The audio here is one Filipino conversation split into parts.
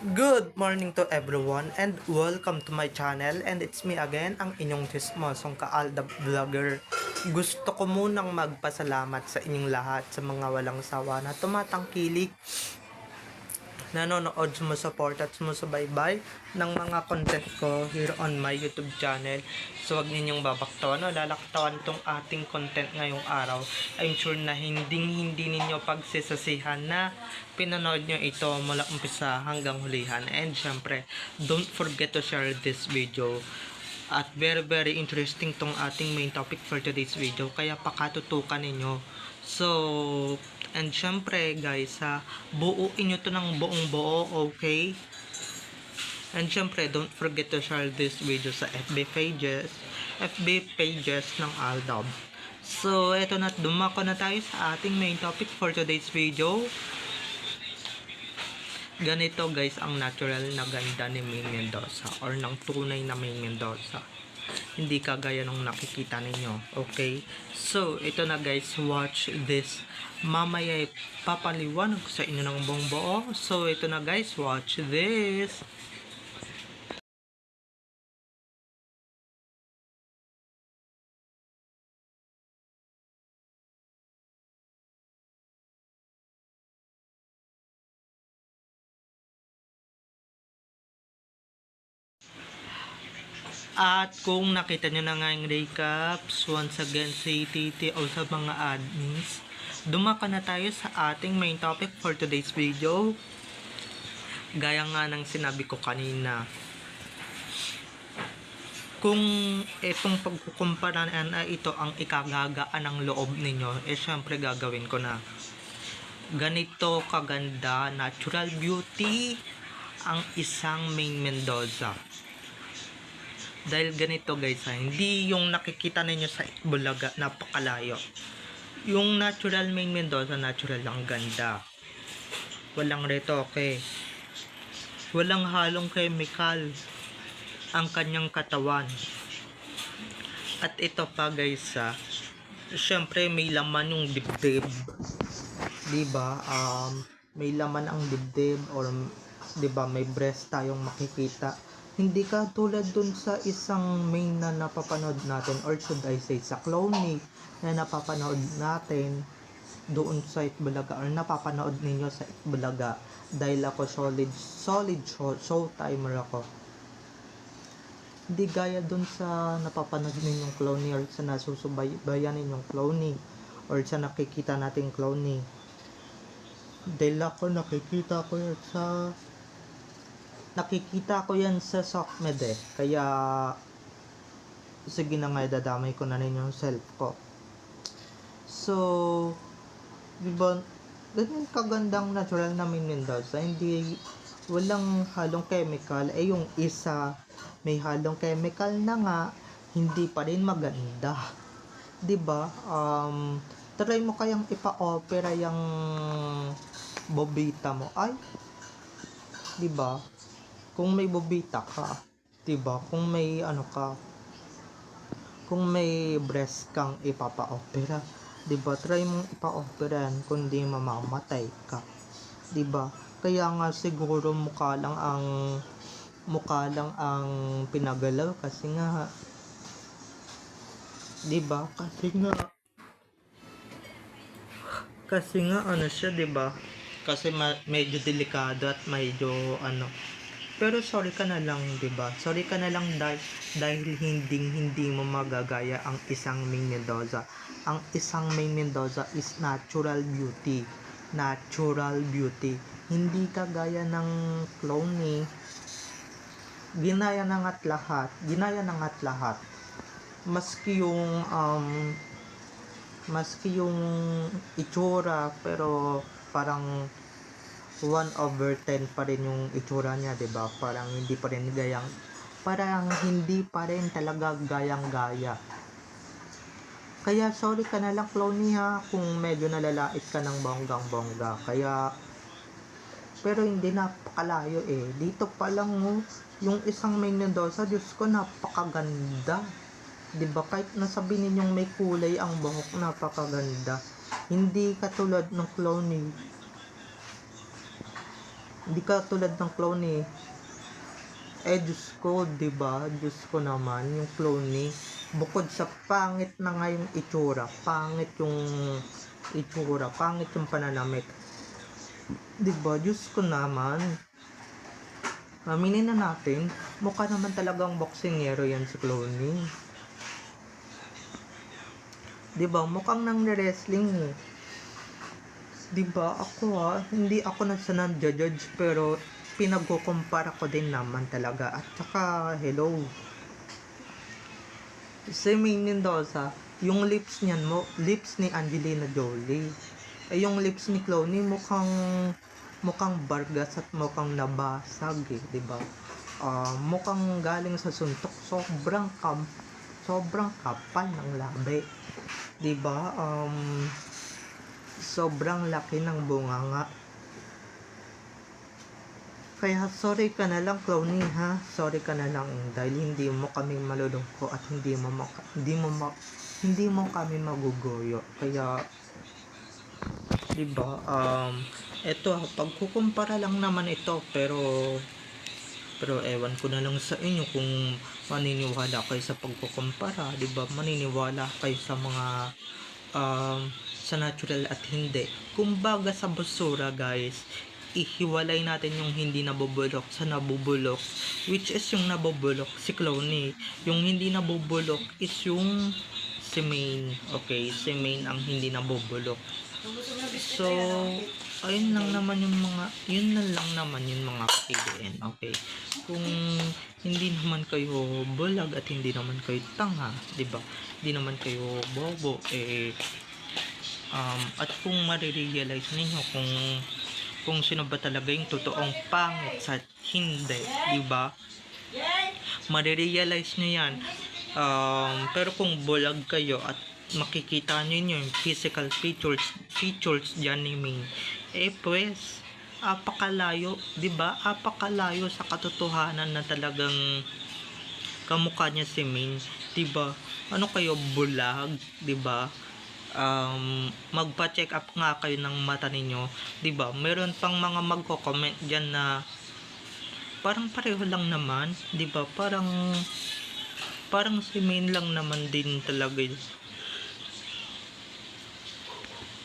Good morning to everyone and welcome to my channel, and it's me again, ang inyong chismosong Kaalda Vlogger. Gusto ko munang magpasalamat sa inyong lahat sa mga walang sawa na tumatangkilik, nanonood, sumusuport at sumusubaybay ng mga content ko here on my YouTube channel. So wag ninyong babaktawan o lalaktawan tong ating content ngayong araw. I'm sure na hindi ninyo pagsisasihan na pinanood nyo ito mula umpisa hanggang hulihan. And syempre, don't forget to share this video. At very interesting tong ating main topic for today's video, kaya pakatutukan ninyo. So, and syempre guys, buuin nyo to ng buong buo, okay? And syempre, don't forget to share this video sa FB pages ng Aldab. So, eto na, dumako na tayo sa ating main topic for today's video. Ganito guys ang natural na ganda ni Maine Mendoza or ng tunay na Maine Mendoza. Hindi kagaya nung nakikita ninyo. Okay? So, ito na guys, watch this. Mamaya papaliwanag ko sa inyo ng buong buo. So, ito na guys, watch this. At kung nakita nyo na nga yung recaps, once again say Titi o sa mga admins, dumaka na tayo sa ating main topic for today's video. Gaya nga ng sinabi ko kanina, kung itong pagkukumpara na ito ang ikagagaan ng loob ninyo, syempre gagawin ko na. Ganito kaganda, natural beauty ang isang Maine Mendoza. Dahil ganito guys, hindi yung nakikita ninyo sa Bulaga, napakalayo. Yung natural Maine Mendoza, natural lang ganda. Walang retoke. Walang halong chemical ang kanyang katawan. At ito pa guys, syempre may laman yung dibdib. Diba? May laman ang dibdib, or diba may breast tayong makikita. Hindi ka tulad dun sa isang main na napapanood natin, or should I say sa Clowny na napapanood natin doon sa Itbulaga, or napapanood ninyo sa Itbulaga, dahil ako solid showtimer ako. Hindi gaya dun sa napapanood ninyong Clowny, or sa nasusubayan ninyong Clowny, or sa nakikita nating Clowny. Dahil ako nakikita ko yan sa SOCMED kaya sige na nga, dadamay ko na rin yung self ko. So, diba, ganyan kagandang natural na Maine Mendoza, hindi, walang halong chemical. Yung isa may halong chemical na nga, hindi pa rin maganda, diba? Try mo kayang ipa-opera yung bobita mo, ay, diba? Kung may bobita ka, diba? Kung may kung may breast kang ipapa-opera, diba? Try mong ipa-opera yan, kundi mamamatay ka, diba? Kaya nga siguro mukha lang ang pinagalaw, kasi nga, diba? Kasi nga ano siya, diba? Kasi medyo delikado at medyo pero sorry ka na lang, 'di ba? Sorry ka na lang dahil hindi mo magagaya ang isang Maine Mendoza. Ang isang Maine Mendoza is natural beauty. Natural beauty. Hindi kagaya ng Clowny. Ginaya na nga't lahat. Maski yung itsura, pero parang 1/10 pa rin yung itsura niya, 'di ba? Parang hindi pa rin talaga gayang-gaya. Kaya sorry ka na lang, Clowny, kung medyo nalalait ka ng bonggang-bongga. Pero hindi, napakalayo Dito pa lang yung isang Maine Mendoza, Diyos ko, napakaganda. 'Di ba? Kahit nasabi ninyong may kulay ang buhok, napakaganda. Hindi katulad ng Clowny. Hindi ka tulad ng clone eh. Diyos ko, 'di ba? Diyos ko naman, yung clone eh. Bukod sa pangit na nga yung itsura, pangit yung pananamit. 'Di ba? Diyos ko naman. Aminin na natin, mukha naman talagang boksingero yan si Clooney. 'Di ba? Mukhang nang wrestling eh. 'Di ba? Hindi ako na sa nang-judge pero pinagkukumpara ko din naman talaga. At saka, hello. Si Maine Mendoza, yung lips ni Angelina Jolie. Yung lips ni Clooney mukhang bargas at mukhang nabasag eh, 'di ba? Mukhang galing sa suntok, sobrang kapal ng labi, 'di ba? Sobrang laki ng bunganga. Kaya sorry ka na lang Clooney ha, sorry ka na lang dahil hindi mo kami malulungko at hindi mo kami maguguyo. Kaya 'di ba? Eto pagkukumpara lang naman ito pero ewan ko na lang sa inyo kung maniniwala kayo sa pagkukumpara, 'di ba? Maniniwala kayo sa mga sa natural at hindi. Kumbaga sa basura, guys, ihiwalay natin yung hindi nabubulok sa nabubulok, which is yung nabubulok si Clooney. Yung hindi nabubulok is yung si Maine. Okay, si Maine ang hindi nabubulok. So, yun na lang naman yung mga KDN, okay? Kung hindi naman kayo bulag at hindi naman kayo tanga, 'di ba? Hindi naman kayo bobo at kung marirealize ninyo kung sino ba talaga yung totoong pangit sa hindi, 'di ba? Marirealize nyo yan. Pero kung bulag kayo at makikita nyo yung physical features dyan ni Ming, pues apakalayo, 'di ba? Apakalayo sa katotohanan na talagang kamukha niya si Ming, 'di ba? Ano kayo, bulag, 'di ba? Magpa-check up nga kayo ng mata ninyo, 'di ba? Meron pang mga magko-comment diyan na parang pareho lang naman, 'di ba? Parang si Main lang naman din talaga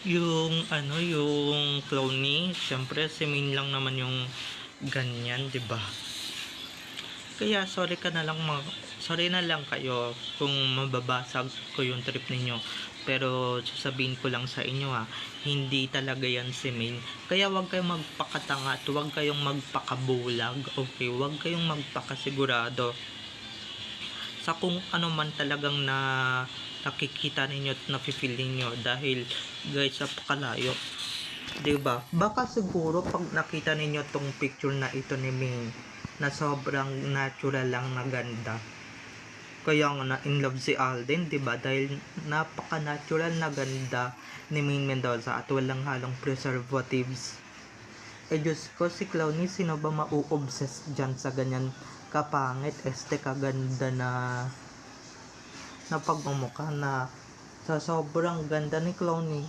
yung Clooney. Siyempre si Main lang naman yung ganyan, 'di ba? Kaya sorry na lang kayo kung mababasag ko yung trip ninyo. Pero sasabihin ko lang sa inyo hindi talaga yan si Main. Kaya wag kayong magpakatanga at wag kayong magpakabulag. Okay, wag kayong magpakasigurado sa kung ano man talagang nakikita ninyo at nafe-feel ninyo dahil guys napakalayo. 'Di ba? Baka siguro pag nakita ninyo tong picture na ito ni Ming na sobrang natural lang na ganda. Kaya nga na in love si Alden, 'di ba? Dahil napaka-natural na ganda ni Maine Mendoza at walang halong preservatives. Diyos ko, si Clooney, sino ba mau-obsess dyan sa ganyan kapangit, kaganda na pagmumukha na sa sobrang ganda ni Clooney,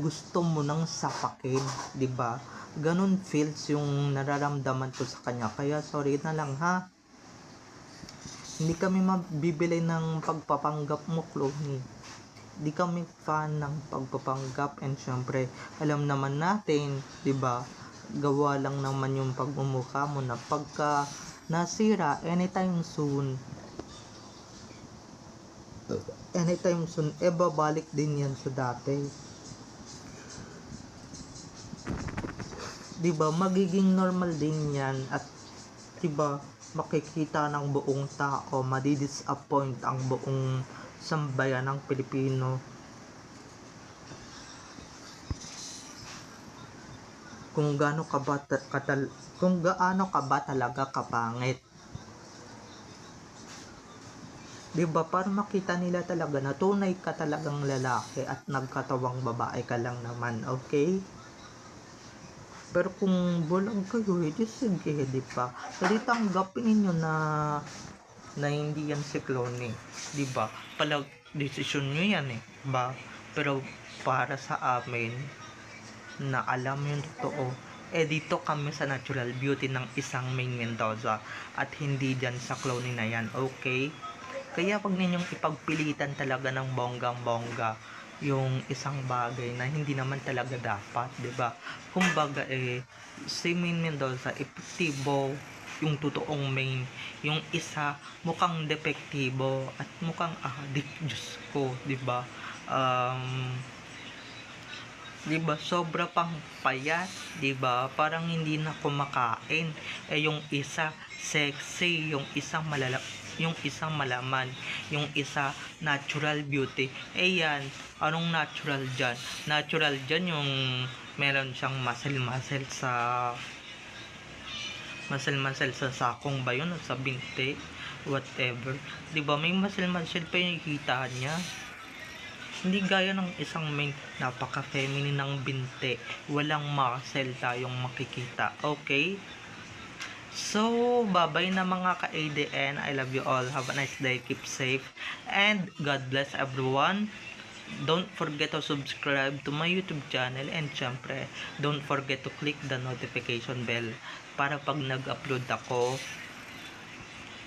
gusto mo nang sapakin, 'di ba? Ganun feels yung nararamdaman ko sa kanya. Kaya sorry na lang ha. Hindi kami mabibili ng pagpapanggap mo, Clooney. Hindi kami fan ng pagpapanggap and syempre alam naman natin, 'di ba? Gawa lang naman yung pagmumukha mo na pagka nasira anytime soon, babalik din yan sa dati. 'Di ba? Magiging normal din yan at 'di ba? Makikita ng buong tao, madi-disappoint ang buong sambayan ng Pilipino kung gaano ka ba talaga kapangit. 'Di ba? Para makita nila talaga na tunay ka talagang lalaki at nagkatawang babae ka lang naman, okay? Pero kung bulag kayo, sige, 'di ba? Dali tanggapin niyo na hindi yan si Clooney, 'di ba? Palag desisyon niyo yan ba? Pero para sa amin na alam yung totoo, dito kami sa natural beauty ng isang Maine Mendoza at hindi dyan sa cloning na yan, okay? Kaya pag ninyong ipagpilitan talaga ng bonggang-bongga yung isang bagay na hindi naman talaga dapat, 'di ba? Kumbaga si Maine Mendoza epektibo yung totoong Maine, yung isa mukhang depektibo at mukhang adik, Diyos ko, 'di ba? Um, 'Di ba sobra pang payat, 'di ba? Parang hindi na kumakain. Yung isa sexy, yung isang malaman, yung isa natural beauty. Yan, anong natural diyan? Natural diyan yung meron siyang muscle sa sakong ba yun o sa binti, whatever. 'Di ba may muscle pa yung kita niya. Hindi gaya ng isang main, napaka-feminine ng binte. Walang muscle tayong makikita. Okay? So, bye-bye na mga ka-ADN. I love you all. Have a nice day. Keep safe. And God bless everyone. Don't forget to subscribe to my YouTube channel. And syempre, don't forget to click the notification bell para pag nag-upload ako,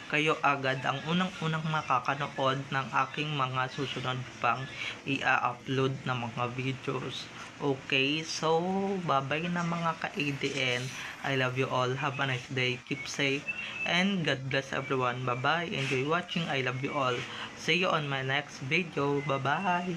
kayo agad ang unang-unang makakanood ng aking mga susunod pang i-upload na mga videos. Okay, so bye-bye na mga ka-ADN. I love you all. Have a nice day. Keep safe. And God bless everyone. Bye-bye. Enjoy watching. I love you all. See you on my next video. Bye-bye.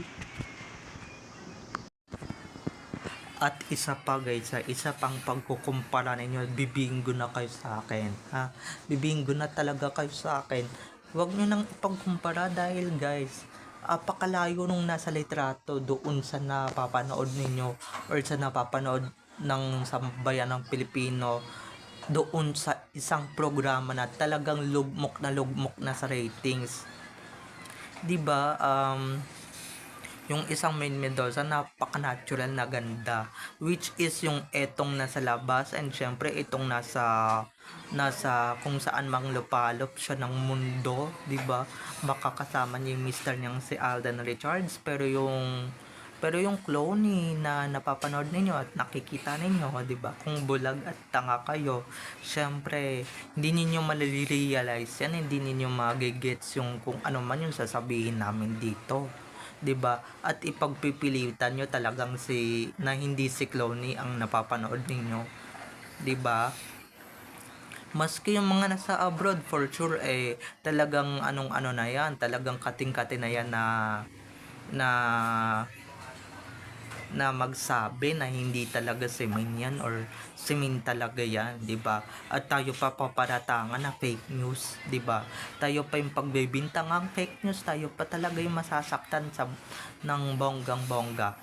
At isa pa guys, isa pang pagkukumpara ninyo, bibinggo na kayo sa akin, ha? Bibinggo na talaga kayo sa akin. Huwag nyo nang ipagkumpara dahil guys, apakalayo nung nasa litrato doon sa napapanood ninyo or sa napapanood ng sambayan ng Pilipino doon sa isang programa na talagang lugmok na sa ratings. 'Di ba? Yung isang Maine Mendoza napaka-natural na ganda, which is yung etong nasa labas and syempre itong nasa kung saan mang lupalop siya ng mundo, 'di ba? Baka kasama niya yung mister niyang si Alden Richards, pero yung clone na napapanood ninyo at nakikita ninyo, 'di ba? Kung bulag at tanga kayo, syempre hindi niyo malilirealize yan, hindi niyo magigets yung kung ano man yung sasabihin namin dito, 'di ba? At ipagpipilitan nyo talagang hindi si Cloney ang napapanood ninyo, 'di ba? Maski yung mga nasa abroad, for sure talagang anong-ano na yan, talagang kating-kati na yan na na magsabi na hindi talaga semen yan or semen talaga yan, 'di ba? At tayo pa paparatangan na fake news, 'di ba? Tayo pa yung pagbebintangang fake news, tayo pa talaga yung masasaktan ng bonggang-bongga.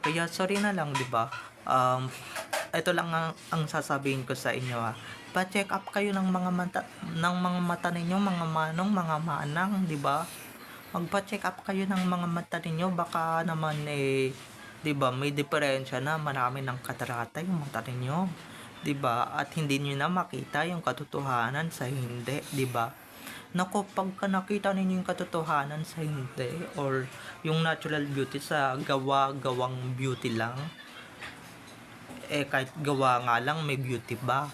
Kaya sorry na lang, 'di ba? Ito lang ang sasabihin ko sa inyo, ha. Pa-check up kayo ng mga mata ninyo, mga manong, mga manang, 'di ba? Magpa-check up kayo ng mga mata ninyo, baka naman 'di ba, may diferensya na, marami ng katarata yung mata ninyo, 'di ba? At hindi niyo na makita yung katotohanan sa hindi, 'di ba? Nako, pagka nakita ninyo yung katotohanan sa hindi or yung natural beauty sa gawang beauty lang, kahit gawa nga lang may beauty ba?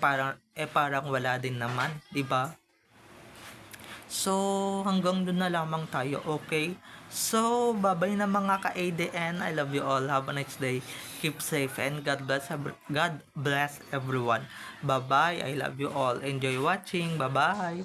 Parang wala din naman, 'di ba? So, hanggang doon na lamang tayo, okay? So, bye-bye na mga ka-ADN. I love you all. Have a nice day. Keep safe and God bless everyone. Bye-bye. I love you all. Enjoy watching. Bye-bye.